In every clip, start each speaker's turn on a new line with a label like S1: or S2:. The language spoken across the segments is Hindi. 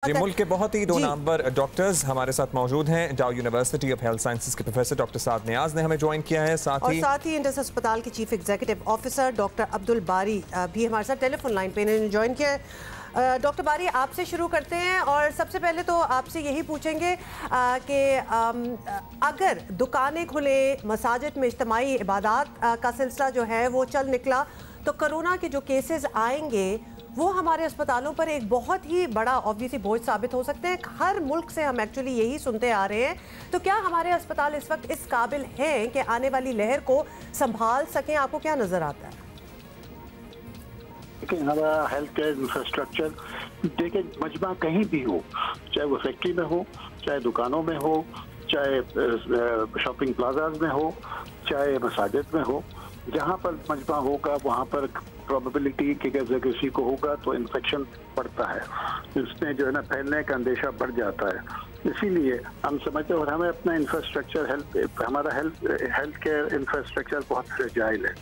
S1: जी, मुल्क के बहुत ही दो नामवर डॉक्टर्स हमारे साथ मौजूद हैं। डाउ यूनिवर्सिटी ऑफ हेल्थ साइंसेज के प्रोफेसर डॉक्टर साद नियाज ने हमें ज्वाइन किया है। साथ ही
S2: इंडस अस्पताल के chief executive officer doctor Abdul बारी भी हमारे साथ टेलीफोन लाइन पे इन्होंने ज्वाइन किया है। डॉक्टर बारी, आपसे शुरू करते हैं और सबसे पहले तो आपसे यही पूछेंगे कि अगर दुकानें खुले, मसाजिद में इज्तिमाई इबादत का सिलसिला जो है वो चल निकला, तो कोरोना के जो केसेस आएंगे वो हमारे अस्पतालों पर एक बहुत ही बड़ा ऑब्वियसली बोझ साबित हो सकते हैं। हर मुल्क से हम एक्चुअली यही सुनते आ रहे हैं। तो क्या हमारे अस्पताल इस वक्त इस काबिल हैं कि आने वाली लहर को संभाल सकें? आपको क्या नजर आता है?
S3: देखिए, हमारा हेल्थ केयर इंफ्रास्ट्रक्चर, देखिए मजमा कहीं भी हो, चाहे वो फैक्ट्री में हो, चाहे दुकानों में हो, चाहे शॉपिंग प्लाजाज में हो, चाहे मसाजिद में हो, जहाँ पर मजमा होगा वहाँ पर प्रोबेबिलिटी कि अगर किसी को होगा तो इन्फेक्शन बढ़ता है, इसमें जो है ना फैलने का अंदेशा बढ़ जाता है। इसीलिए हम समझते हैं, और हमें अपना इंफ्रास्ट्रक्चर हमारा हेल्थ केयर इंफ्रास्ट्रक्चर बहुत फ्रेजाइल है।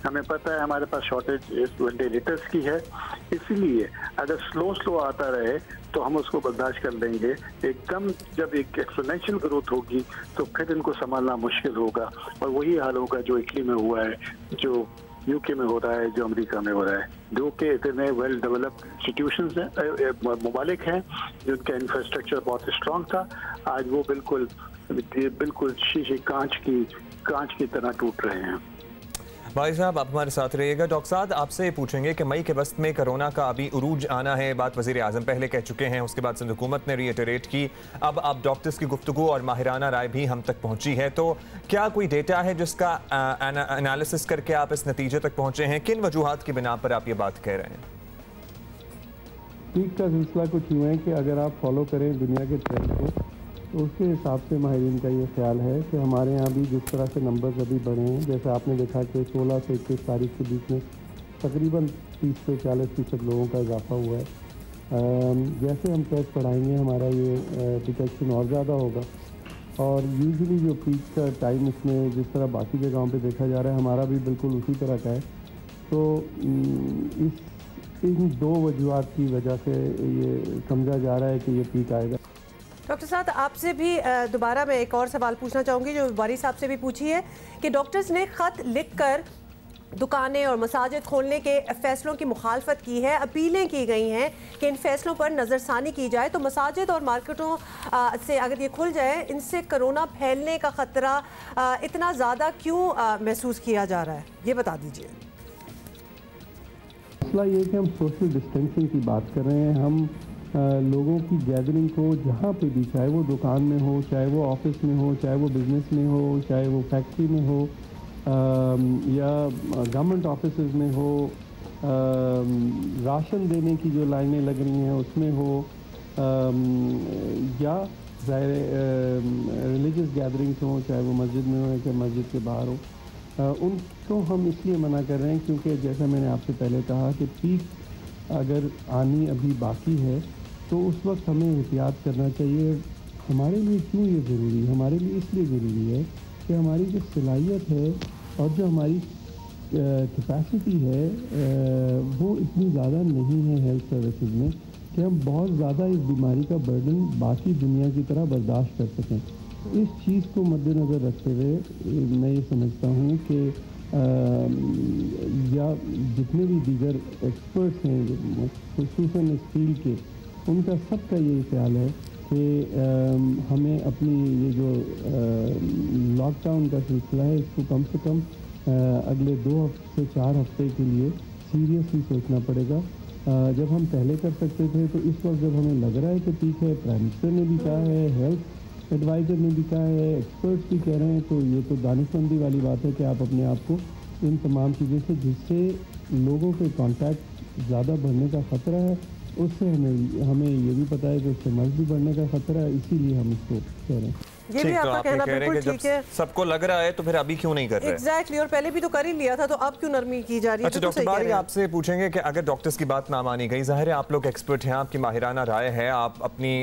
S3: हमें पता है हमारे पास शॉर्टेज वेंटिलेटर्स की है, इसीलिए अगर स्लो आता रहे तो हम उसको बर्दाश्त कर लेंगे। एकदम जब एक एक्सपोनेंशियल ग्रोथ होगी तो फिर इनको संभालना मुश्किल होगा, और वही हाल होगा जो इटली में हुआ है, जो यूके में हो रहा है, जो अमेरिका में हो रहा है, जो कि इतने वेल डेवलप्ड इंस्टीट्यूशंस हैं, ममालिक हैं जिनका इंफ्रास्ट्रक्चर बहुत स्ट्रॉन्ग था। आज वो बिल्कुल शीशे कांच की तरह टूट रहे हैं।
S1: भाई साहब, आप हमारे साथ रहिएगा। डॉक्टर साद, आपसे पूछेंगे कि मई के वस्त में कोरोना का अभी उरूज आना है, बात वज़ीर आज़म पहले कह चुके हैं, उसके बाद सिंध हुकूमत ने रीइटरेट की। अब आप डॉक्टर्स की गुफ्तगू और माहिराना राय भी हम तक पहुंची है, तो क्या कोई डेटा है जिसका एनालिसिस करके आप इस नतीजे तक पहुंचे हैं? किन वजूहात की बिना पर आप ये बात कह रहे हैं?
S4: पीक का सिलसिला कुछ यूँ है कि अगर आप फॉलो करें दुनिया के ट्रेंड को, तो उसके हिसाब से माहिरीन का ये ख्याल है कि हमारे यहाँ भी जिस तरह से नंबर्स अभी बढ़े हैं, जैसे आपने देखा कि 16 से 21 तारीख के बीच में तकरीबन 30 से 40% लोगों का इजाफा हुआ है। जैसे हम टेस्ट बढ़ाएंगे हमारा ये डिटेक्शन और ज़्यादा होगा, और यूजुअली जो पीक का टाइम इसमें जिस तरह बाकी जगहों पे देखा जा रहा है, हमारा भी बिल्कुल उसी तरह का है। तो इन दो वजूहात की वजह से ये समझा जा रहा है कि ये पीक आएगा।
S2: डॉक्टर साहब, आपसे भी दोबारा मैं एक और सवाल पूछना चाहूँगी जो बारी साहब से भी पूछी है कि डॉक्टर्स ने ख़त लिखकर दुकानें और मसाजिद खोलने के फ़ैसलों की मुखालफत की है, अपीलें की गई हैं कि इन फ़ैसलों पर नज़रसानी की जाए। तो मसाजिद और मार्केटों से अगर ये खुल जाए, इनसे कोरोना फैलने का ख़तरा इतना ज़्यादा क्यों महसूस किया जा रहा है, ये बता दीजिए।
S4: मसला ये है कि हम सोशल डिस्टेंसिंग की बात कर रहे हैं। हम लोगों की गैदरिंग को जहाँ पे भी, चाहे वो दुकान में हो, चाहे वो ऑफिस में हो, चाहे वो बिज़नेस में हो, चाहे वो फैक्ट्री में हो, या गवर्नमेंट ऑफिस में हो, राशन देने की जो लाइनें लग रही हैं उसमें हो, या रिलीजियस गैदरिंग्स हो, चाहे वो मस्जिद में हो या मस्जिद के बाहर हो, उनको हम इसलिए मना कर रहे हैं क्योंकि जैसा मैंने आपसे पहले कहा कि पीक अगर आनी अभी बाकी है तो उस वक्त हमें एहतियात करना चाहिए। हमारे लिए क्यों ये ज़रूरी है? हमारे लिए इसलिए ज़रूरी है कि हमारी जो सलाहियत है और जो हमारी कैपेसिटी है वो इतनी ज़्यादा नहीं है हेल्थ सर्विसेज में कि हम बहुत ज़्यादा इस बीमारी का बर्डन बाकी दुनिया की तरह बर्दाश्त कर सकें। इस चीज़ को मद्देनज़र रखते हुए मैं ये समझता हूँ कि या जितने भी दीगर एक्सपर्ट्स हैं खुसूसन इस फील्ड के, उनका सबका ये ख्याल है कि हमें अपनी ये जो लॉकडाउन का सिलसिला है इसको कम से कम अगले 2 से 4 हफ्ते के लिए सीरियसली सोचना पड़ेगा। जब हम पहले कर सकते थे, तो इस वक्त जब हमें लग रहा है कि ठीक है, प्राइम मिनिस्टर ने भी कहा है, हेल्थ एडवाइज़र ने भी कहा है, एक्सपर्ट्स भी कह रहे हैं, तो ये तो दानिशमंदी वाली बात है कि आप अपने आप को इन तमाम चीज़ों से, जिससे लोगों के कांटेक्ट ज़्यादा बढ़ने का ख़तरा है, उससे हमें ये भी पता है कि उससे मर्ज भी बढ़ने का ख़तरा है, इसीलिए हम इसको कह रहे हैं।
S2: ये भी आपका कहना बिल्कुल ठीक है।
S1: सबको लग रहा है तो फिर अभी क्यों नहीं कर रहे?
S2: एग्जैक्टली, और पहले भी तो कर ही लिया था, तो अब क्यों नरमी की जा रही है?
S1: अच्छा डॉक्टर बारी, आपसे पूछेंगे कि अगर डॉक्टर्स की बात ना मानी गई, जाहिर है आप लोग एक्सपर्ट हैं, आपकी माहिराना राय है, आप अपनी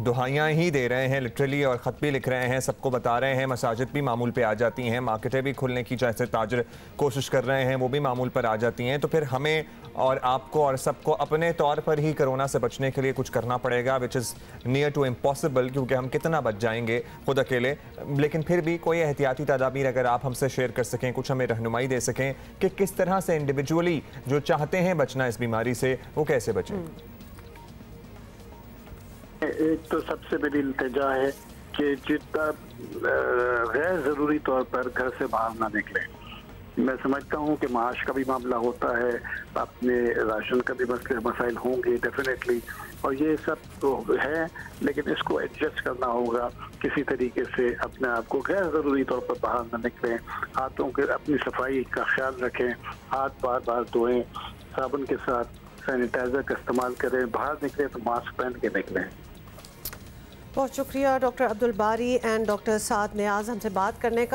S1: दुहाइयाँ ही दे रहे हैं लिटरली, और ख़त भी लिख रहे हैं, सबको बता रहे हैं, मसाजिद भी मामूल पे आ जाती हैं, मार्केटें भी खुलने की जैसे ताजर कोशिश कर रहे हैं वो भी मामूल पर आ जाती हैं, तो फिर हमें और आपको और सबको अपने तौर पर ही कोरोना से बचने के लिए कुछ करना पड़ेगा, which is near to impossible, क्योंकि हम कितना बच जाएंगे खुद अकेले। लेकिन फिर भी कोई एहतियाती तदाबीर अगर आप हमसे शेयर कर सकें, कुछ हमें रहनुमाई दे सकें कि किस तरह से इंडिविजुअली जो चाहते हैं बचना इस बीमारी से, वो कैसे बचें?
S3: एक तो सबसे बड़ी इल्तिजा है कि जितना गैर ज़रूरी तौर पर घर से बाहर ना निकलें। मैं समझता हूँ कि माश का भी मामला होता है, अपने राशन का भी मसाइल होंगे डेफिनेटली, और ये सब तो है, लेकिन इसको एडजस्ट करना होगा किसी तरीके से। अपने आप को गैर ज़रूरी तौर पर बाहर न निकलें, हाथों के अपनी सफाई का ख्याल रखें, हाथ बार बार धोएं, साबुन के साथ सैनिटाइज़र का इस्तेमाल करें, बाहर निकलें तो मास्क पहन के निकलें।
S2: बहुत शुक्रिया डॉक्टर अब्दुल बारी एंड डॉक्टर साद नियाज हमसे बात करने का।